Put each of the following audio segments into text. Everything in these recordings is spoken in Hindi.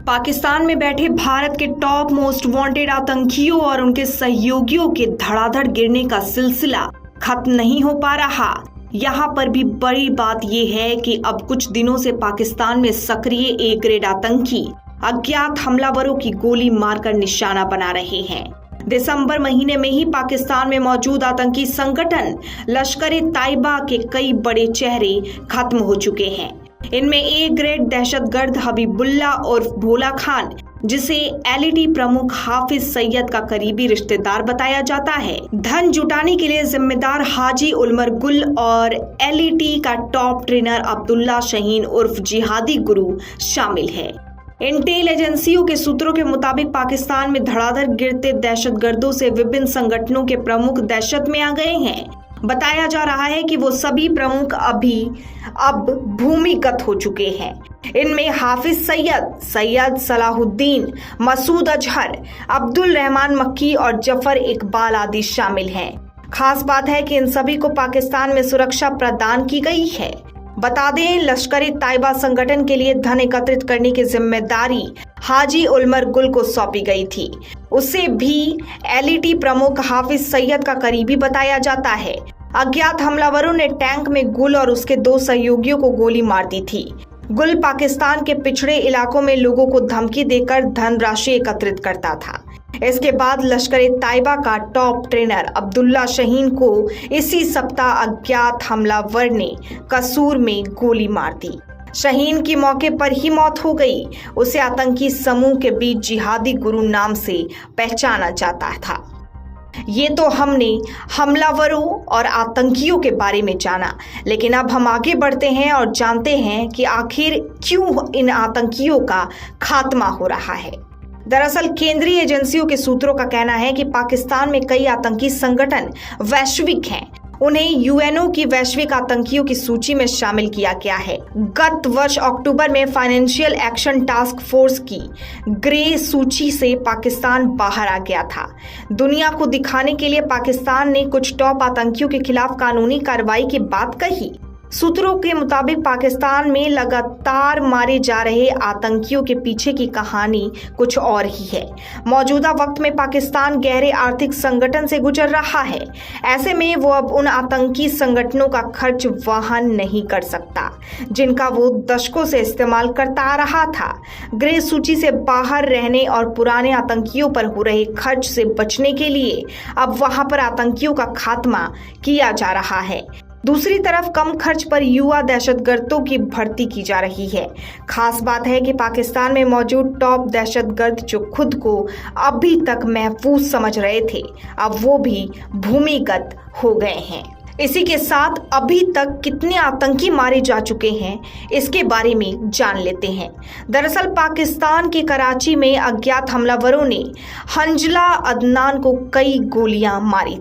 पाकिस्तान में बैठे भारत के टॉप मोस्ट वांटेड आतंकियों और उनके सहयोगियों के धड़ाधड़ गिरने का सिलसिला खत्म नहीं हो पा रहा। यहाँ पर भी बड़ी बात यह है कि अब कुछ दिनों से पाकिस्तान में सक्रिय ए ग्रेड आतंकी अज्ञात हमलावरों की गोली मारकर निशाना बना रहे हैं। दिसंबर महीने में ही पाकिस्तान में मौजूद आतंकी संगठन लश्कर-ए-तैयबा के कई बड़े चेहरे खत्म हो चुके हैं। इनमें ए ग्रेड दहशतगर्द हबीबुल्ला और भोला खान, जिसे एलईटी प्रमुख हाफिज सईद का करीबी रिश्तेदार बताया जाता है, धन जुटाने के लिए जिम्मेदार हाजी उमर गुल और एलईटी का टॉप ट्रेनर अब्दुल्ला शाहीन उर्फ जिहादी गुरु शामिल है। इंटेल एजेंसियों के सूत्रों के मुताबिक पाकिस्तान में धड़ाधड़ गिरते दहशतगर्दों से विभिन्न संगठनों के प्रमुख दहशत में आ गए हैं। बताया जा रहा है कि वो सभी प्रमुख अब भूमिगत हो चुके हैं। इनमें हाफिज सईद सलाहुद्दीन, मसूद अजहर, अब्दुल रहमान मक्की और जफर इकबाल आदि शामिल हैं। खास बात है कि इन सभी को पाकिस्तान में सुरक्षा प्रदान की गई है। बता दें, लश्कर-ए-तैयबा संगठन के लिए धन एकत्रित करने की जिम्मेदारी हाजी उमर गुल को सौंपी गई थी। उसे भी एलईटी प्रमुख हाफिज सईद का करीबी बताया जाता है। अज्ञात हमलावरों ने टैंक में गुल और उसके 2 सहयोगियों को गोली मार दी थी। गुल पाकिस्तान के पिछड़े इलाकों में लोगों को धमकी देकर धनराशि एकत्रित करता था। इसके बाद लश्कर-ए-तैयबा का टॉप ट्रेनर अब्दुल्ला शाहीन को इसी सप्ताह अज्ञात हमलावर ने कसूर में गोली मार दी। शाहीन की मौके पर ही मौत हो गई। उसे आतंकी समूह के बीच जिहादी गुरु नाम से पहचाना जाता था। ये तो हमने हमलावरों और आतंकियों के बारे में जाना, लेकिन अब हम आगे बढ़ते हैं और जानते हैं कि आखिर क्यों इन आतंकियों का खात्मा हो रहा है। दरअसल केंद्रीय एजेंसियों के सूत्रों का कहना है कि पाकिस्तान में कई आतंकी संगठन वैश्विक हैं। उन्हें यूएनओ की वैश्विक आतंकियों की सूची में शामिल किया गया है। गत वर्ष अक्टूबर में फाइनेंशियल एक्शन टास्क फोर्स की ग्रे सूची से पाकिस्तान बाहर आ गया था। दुनिया को दिखाने के लिए पाकिस्तान ने कुछ टॉप आतंकियों के खिलाफ कानूनी कार्रवाई की बात कही। सूत्रों के मुताबिक पाकिस्तान में लगातार मारे जा रहे आतंकियों के पीछे की कहानी कुछ और ही है। मौजूदा वक्त में पाकिस्तान गहरे आर्थिक संकट से गुजर रहा है। ऐसे में वो अब उन आतंकी संगठनों का खर्च वहन नहीं कर सकता जिनका वो दशकों से इस्तेमाल करता आ रहा था। ग्रे सूची से बाहर रहने और पुराने आतंकियों पर हो रहे खर्च से बचने के लिए अब वहां पर आतंकियों का खात्मा किया जा रहा है। दूसरी तरफ कम खर्च पर युवा दहशतगर्दों की भर्ती की जा रही है। खास बात है कि पाकिस्तान में मौजूद टॉप दहशतगर्द जो खुद को अभी तक महफूज समझ रहे थे, अब वो भी भूमिगत हो गए हैं। इसी के साथ अभी तक कितने आतंकी मारे जा चुके हैं, इसके बारे में जान लेते हैं। दरअसल पाकिस्तान के कराची में अज्ञात हमलावरों ने हंजला अदनान को कई गोलियां मारी।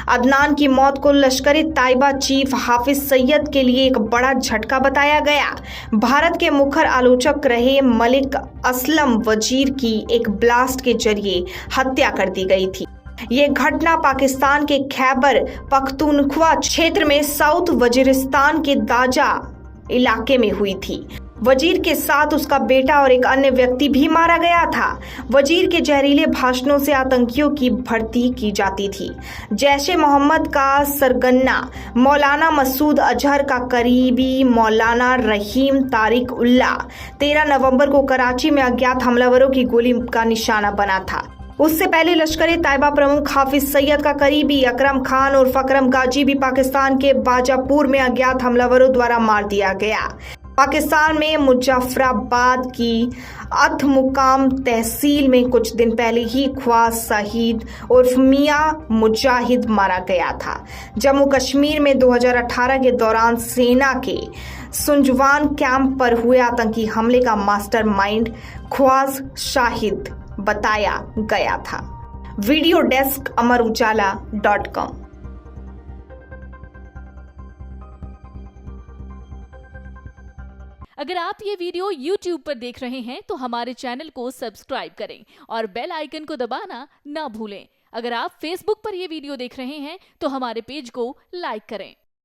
अदनान की मौत को लश्कर-ए-तैयबा चीफ हाफिज सईद के लिए एक बड़ा झटका बताया गया। भारत के मुखर आलोचक रहे मलिक असलम वजीर की एक ब्लास्ट के जरिए हत्या कर दी गई थी। ये घटना पाकिस्तान के खैबर पख्तूनख्वा क्षेत्र में साउथ वजीरिस्तान के दाजा इलाके में हुई थी। वजीर के साथ उसका बेटा और एक अन्य व्यक्ति भी मारा गया था। वजीर के जहरीले भाषणों से आतंकियों की भर्ती की जाती थी। जैश ए मोहम्मद का सरगना मौलाना मसूद अजहर का करीबी मौलाना रहीम तारिक उल्ला 13 नवंबर को कराची में अज्ञात हमलावरों की गोली का निशाना बना था। उससे पहले लश्कर-ए-तैयबा प्रमुख हाफिज सईद का करीबी अकरम खान और फकरम गाजी भी पाकिस्तान के बाजापुर में अज्ञात हमलावरों द्वारा मार दिया गया। पाकिस्तान में मुजफ्फराबाद की अथमुकाम तहसील में कुछ दिन पहले ही ख्वास सईद उर्फ मियां मुजाहिद मारा गया था। जम्मू कश्मीर में 2018 के दौरान सेना के सुंजवान कैंप पर हुए आतंकी हमले का मास्टरमाइंड ख्वास शाहिद बताया गया था। Video desk Amar Ujala dot com. अगर आप ये वीडियो YouTube पर देख रहे हैं तो हमारे चैनल को सब्सक्राइब करें और बेल आइकन को दबाना ना भूलें। अगर आप Facebook पर ये वीडियो देख रहे हैं तो हमारे पेज को लाइक करें।